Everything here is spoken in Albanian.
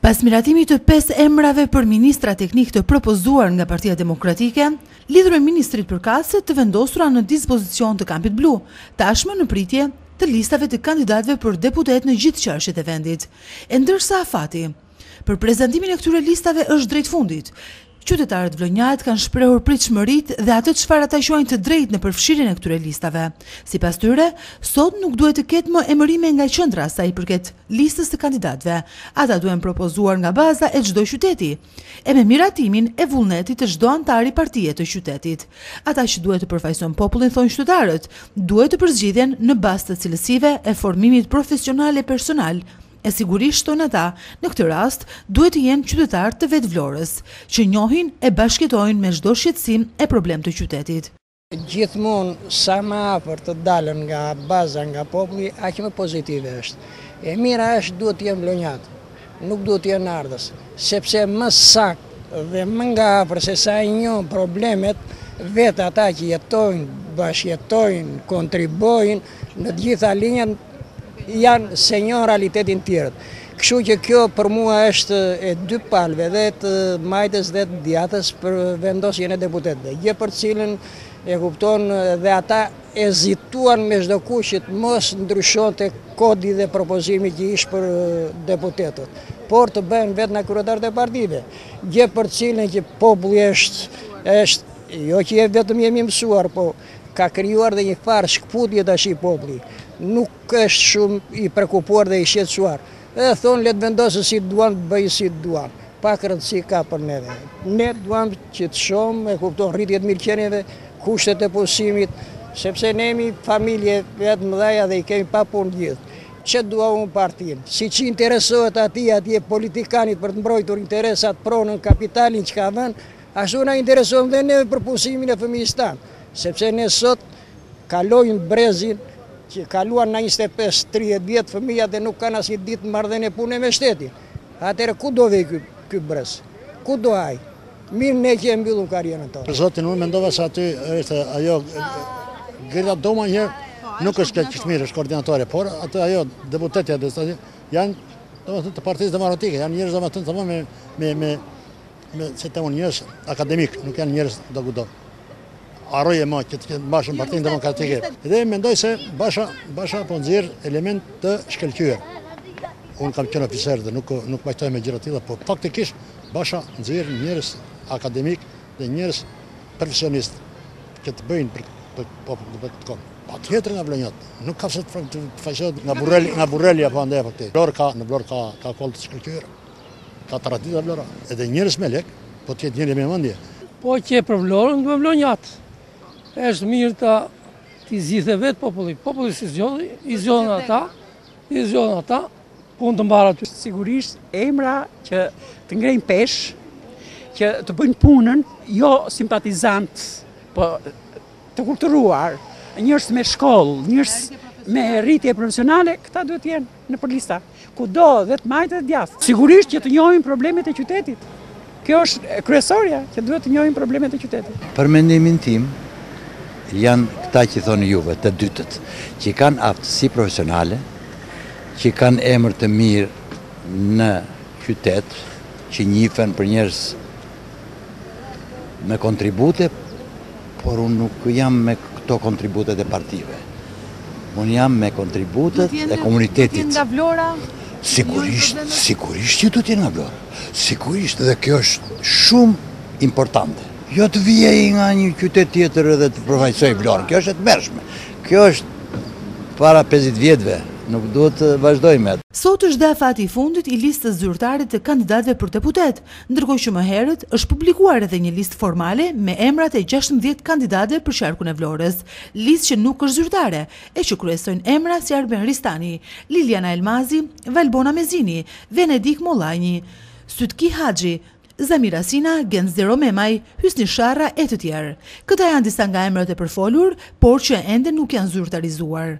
Pas miratimit të 5 emrave për ministra teknik të propozuar nga Partia Demokratike, lidhur me ministrit përkatëse të vendosura në dispozicion të Kampit Blu, tashmë në pritje të listave të kandidatëve për deputet në gjithë qarshit e vendit. E ndërsa afati për prezantimin e këtyre listave është drejt fundit, qytetarët vlonjat kanë shprehur pritshmëritë dhe atë çfarë ata quajnë të drejtë në përfshirjen e këtyre listave. Sipas tyre, sot nuk duhet të ketë më emërime nga qendra sa i përket listës së kandidatëve. Ata duhen propozuar nga baza e çdo qyteti, e me miratimin e vullnetit të çdo antari partie të qytetit. Ata që duhet të përfaqësojnë popullin, thonë qytetarët, duhet të përzgjidhen në bazë të cilësive e formimit profesional e personal. E sigurisht tonë ata, në këtë rast, duhet të jenë qytetarë të vetë Vlorës, që njohin e bashkëtojnë me çdo shqetësim e problem të qytetit. Gjithmonë sa më afër të dalën nga baza, nga populli, aq më pozitive është. E mira është duhet të jenë vlonjat, nuk duhet të jenë ardhës, sepse më saktë dhe më nga afër se sa i njohin problemet, vetë ata që jetojnë, bashkëjetojnë, kontribuojnë në të gjitha linjat janë se një realitetin tjerët. Kështu që kjo për mua është e dy palve dhe të majtës dhe të djatës për vendosjen e deputetëve. Gjë për cilën e kupton dhe ata ezituan me çdo kush që mos ndryshonte kodi dhe propozimi që ishte për deputetët, por të bëhen vetë nga kryetarët e partive. Gjë për cilën që populli është jo që vetëm jemi mësuar, po ka krijuar dhe një farë shkputje tash i populli. Nuk është shumë i prekupuar dhe i shqetësuar. Dhe thonë le të vendosë si duan, bëjë si duan. Pak rëndësi ka për neve. Ne duam që të shohim, e kupton rritjet mirëqenieve, kushtet e pushimit, sepse ne jemi familje vetë mëdhaja dhe i kemi pa punë gjithë. Që dua unë partinë? Si që interesohet atje politikanit për të mbrojtur interesat pronën kapitalin që ka vënë, ashtu na interesohem dhe ne për pushimin e fëmijës tanë. Sepse ne sot kalojnë brezin që kaluan në 25-30 vjetë fëmija dhe nuk kanë asnjë ditë marrëdhënie pune me shtetin. Atëherë ku do vej ky brez? Ku do ai? Mirë ne që e mbyllum karrierën tonë. Për zotin unë mendova se aty është ajo Gerda Doma nuk është kaq mirë, është koordinatore, por atë ajo deputetja janë domethënë të Partisë Demokratike, janë njerëz domethënë me se të unë njerëz akademik, nuk janë njerëz do. Arroje ma që të bashën Partinë Demokratike. Dhe mendoj se Basha po nxjerr element të shkëlqyer. Unë kam qenë oficer dhe nuk bajtoj me gjëra të tilla, po faktikisht Basha nxjerr njerëz akademik dhe njerëz profesionist që të bëjnë për popullin të kom. Patjetër nga vlonjat. Nuk ka se të faqohet nga burreli apo andaj apo këtë. Në Vlorë ka koll të shkëlqyer. Ka tradita Vlora. Edhe njerëz me lek, po të jetë njerëz me mendje. Po që për Vlorën duhet vlonjat. Është mirë të zgjidhë vetë populli. Populli i zgjodhen ata, punë të mbarë aty. Sigurisht emra që të ngrejnë peshë, që të bëjnë punën, jo simpatizant, po të kulturuar, njerëz me shkollë, njerëz me rritje profesionale, këta duhet jenë në përlista. Kudo dhe të majtë dhe djathtë. Sigurisht që të njohin problemet e qytetit. Kjo është kryesorja që duhet të njohin problemet e qytetit. Për mendimin tim, janë këta që thonë juve, të dytët, që kanë aftësi profesionale, që kanë emër të mirë në qytet, që njifen për njerëz me kontribute, por unë nuk jam me këto kontributet e partive. Unë jam me kontributet e komunitetit. Nga Vlora? Sigurisht që du t'jenë nga Vlora. Sigurisht, dhe kjo është shumë importante. Jo të vijej nga një qytet tjetër edhe të përfaqësoj Vlorën. Kjo është e tmerrshme. Kjo është para 50 vjetëve. Nuk duhet të vazhdojmë. Sot është dhe afati i fundit i listës zyrtare të kandidatëve për deputet, ndërkohë që më herët është publikuar edhe një listë formale me emrat e 16 kandidatëve për qarkun e Vlorës, listë që nuk është zyrtare, e që kryesojnë emra si Arben Ristani, Liliana Elmazi, Valbona Mezini, Venedik Mollajni, Sytki Haxhi, Zamira Sina, Genzero Memaj, Hysni Sharra e të tjerë. Këta janë disa nga emrat e përfolur, por që ende nuk janë zyrtarizuar.